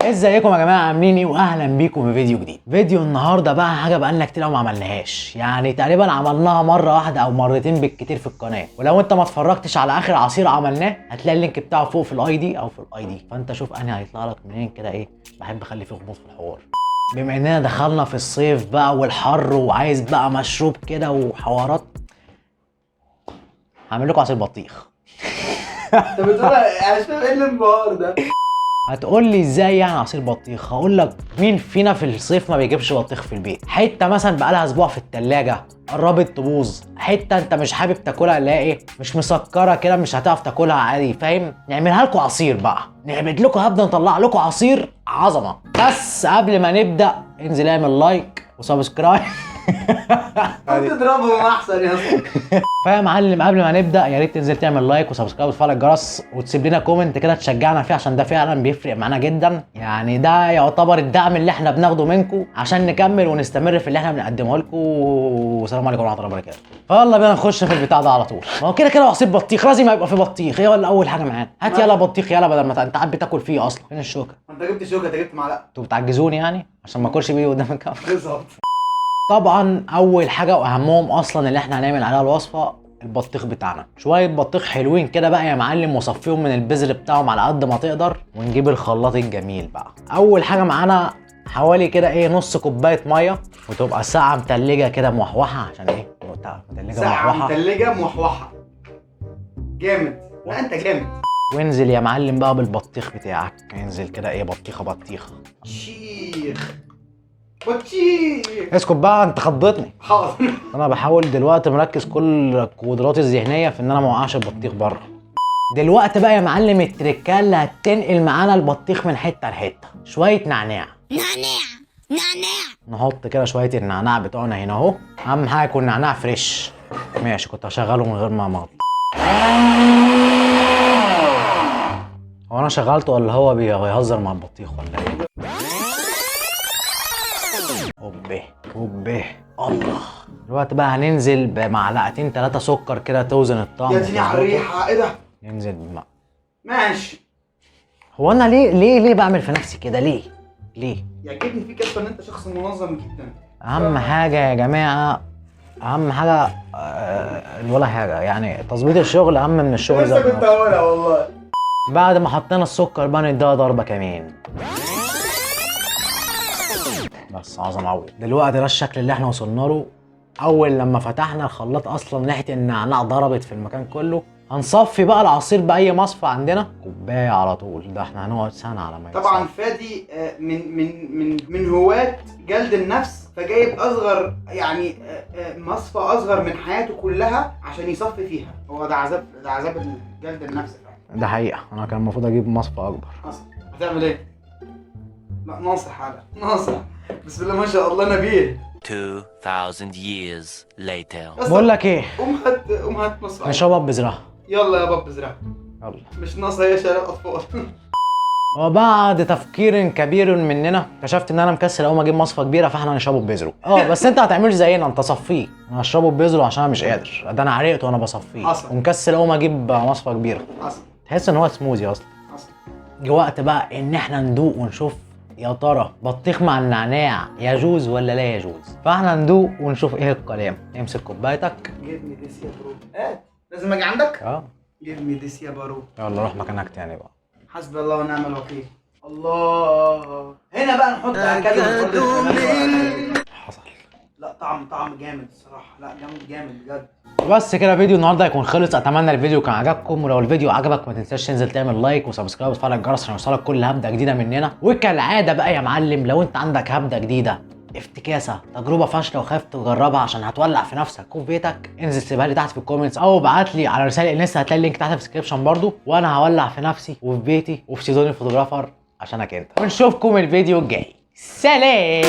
ازيكم يا جماعه، عاملين ايه؟ واهلا بيكم في فيديو جديد. فيديو النهارده بقى حاجه بقالنا كتير قوي ما عملناهاش، يعني تقريبا عملناها مره واحده او مرتين بالكتير في القناه. ولو انت ما اتفرجتش على اخر عصير عملناه هتلاقي اللينك بتاعه فوق في الاي دي او في الاي دي، فانت شوف انهي هيطلع لك منين كده. ايه، بحب اخلي فيه غموض في الحوار. بما اننا دخلنا في الصيف بقى والحر وعايز بقى مشروب كده وحوارات، هعمل لكم عصير بطيخ. انت بتقول عشان ايه الانبهار ده؟ هتقول لي ازاي يعني عصير بطيخ؟ هقول لك مين فينا في الصيف ما بيجيبش بطيخ في البيت؟ حته مثلا بقالها اسبوع في التلاجة قربت تبوظ، حته انت مش حابب تاكلها، اللي هي ايه، مش مسكره كده مش هتعرف تاكلها عادي، فاهم؟ نعملها لكم عصير بقى، نعمل لكم، هبدا نطلع لكم عصير عظمه. بس قبل ما نبدا انزل اعمل لايك وسبسكرايب. تضربهم احسن يا اسطى. فيا معلم، قبل ما نبدا يا ريت تنزل تعمل لايك وسبسكرايب وتفعل الجرس وتسيب لنا كومنت كده تشجعنا فيه، عشان ده فعلا بيفرق معانا جدا. يعني ده يعتبر الدعم اللي احنا بناخده منكم عشان نكمل ونستمر في اللي احنا بنقدمه لكم. والسلام عليكم ورحمه الله وبركاته. فيلا بينا نخش في البتاع ده على طول. ما هو كده كده عصير بطيخ لازم يبقى في بطيخ. ايه ولا اول حاجه معانا؟ هات يلا بطيخ يلا، بدل ما انت قاعد بتاكل فيه اصلا. فين الشوكه؟ انت جبت شوكه، انت جبت معلقه. انتوا بتعجزوني يعني عشان ما اكلش بيه قدام الكاميرا. بالظبط. طبعا اول حاجه واهمهم اصلا اللي احنا هنعمل عليها الوصفه البطيخ بتاعنا. شويه بطيخ حلوين كده بقى يا معلم، وصفيهم من البذر بتاعهم على قد ما تقدر، ونجيب الخلاط الجميل بقى. اول حاجه معانا حوالي كده ايه نص كوبايه ميه، وتبقى ساعه متلجه كده موحوحه، عشان ايه متلجه ساعه موحوحه. متلجه موحوحه جامد. لا انت جامد. وانزل يا معلم بقى بالبطيخ بتاعك، انزل كده ايه بطيخه بطيخه. شيخ بطيخ. اسكت بقى انت خضتني. حاضر. انا بحاول دلوقتي مركز كل قدراتي الذهنيه في ان انا ما اوقعش البطيخ بره. دلوقتي بقى يا معلم التركه اللي هتنقل معانا البطيخ من حته لحته، شويه نعناع. نحط كده شويه النعناع بتوعنا هنا اهو. اهم حاجه يكون نعناع فريش. ماشي، كنت هشغله من غير ما امغط. هو انا شغلته ولا هو بيهزر مع البطيخ ولا ايه؟ اوبه اوبه الله. دلوقتي بقى هننزل بمعلقتين 3 سكر كده توزن الطعم. يا ديني على الريحه، ايه ده؟ ننزل بماء. ماشي. هو انا ليه بعمل في نفسي كده؟ ليه؟ يعجبني فيك اصلا ان انت شخص منظم جدا. اهم حاجه يا جماعه، اهم حاجه ولا حاجه يعني تظبيط الشغل اهم من الشغل. لسه كنت هقولها والله. بعد ما حطينا السكر بقى نديها ضربه كمان. بس عظمه قوي. دلوقتي ده الشكل اللي احنا وصلنا له. اول لما فتحنا الخلاط اصلا ريحه النعناع ضربت في المكان كله. هنصفي بقى العصير باي مصفى عندنا، كوبايه على طول. ده احنا هنقعد سنه على ما طبعا فادي من هواة جلد النفس، فجايب اصغر يعني مصفى اصغر من حياته كلها عشان يصفي فيها. هو ده عذاب جلد النفس فعلا. ده حقيقه، انا كان المفروض اجيب مصفى اكبر. اصلا هتعمل ايه؟ لا ناصح هذا ناصح. بسم الله ما شاء الله نبيل. 2000 years later. بقول لك ايه، قوم هات مصفى. نشربها ببذرها. يلا يا باب زرع. يلا. مش ناقصه هي شارع اطفال. وبعد تفكير كبير مننا اكتشفت ان انا مكسل اقوم اجيب مصفى كبيره، فاحنا هنشربه ببذره. بس انت هتعملش زينا، انت صفيه. انا هشربه ببذره عشان انا مش قادر، ده انا عرقت وانا بصفيه حصل. ومكسل اقوم اجيب مصفى كبيره. اصلا تحس ان هو سموزي اصلا. جه وقت بقى ان احنا ندوق ونشوف يا ترى بطيخ مع النعناع يجوز ولا لا يجوز. فاحنا ندوق ونشوف ايه الكلام. امسك كوبايتك. جيب مي ديس يا برو. لازم اجي عندك؟ جيب مي ديس يا برو. يلا روح مكانك تاني بقى. حسبي الله ونعم الوكيل. الله. هنا بقى نحط حصل. لا طعم جامد الصراحه. لا جامد بجد. بس كده فيديو النهارده هيكون خلص. اتمنى الفيديو كان عجبكم، ولو الفيديو عجبك ما تنساش تنزل تعمل لايك وسبسكرايب وتفعل الجرس عشان يوصلك كل هبده جديده مننا. وكالعاده بقى يا معلم، لو انت عندك هبده جديده، افتكاسه، تجربه فاشله وخايف تجربها عشان هتولع في نفسك وفي بيتك، انزل سيبها لي تحت في الكومنتس او ابعت لي على رسائل الانستا، هتلاقي اللينك تحت في الديسكربشن برضو. وانا هولع في نفسي وفي بيتي وفي سيزون الفوتوغرافر عشانك انت. ونشوفكم الفيديو الجاي. سلام.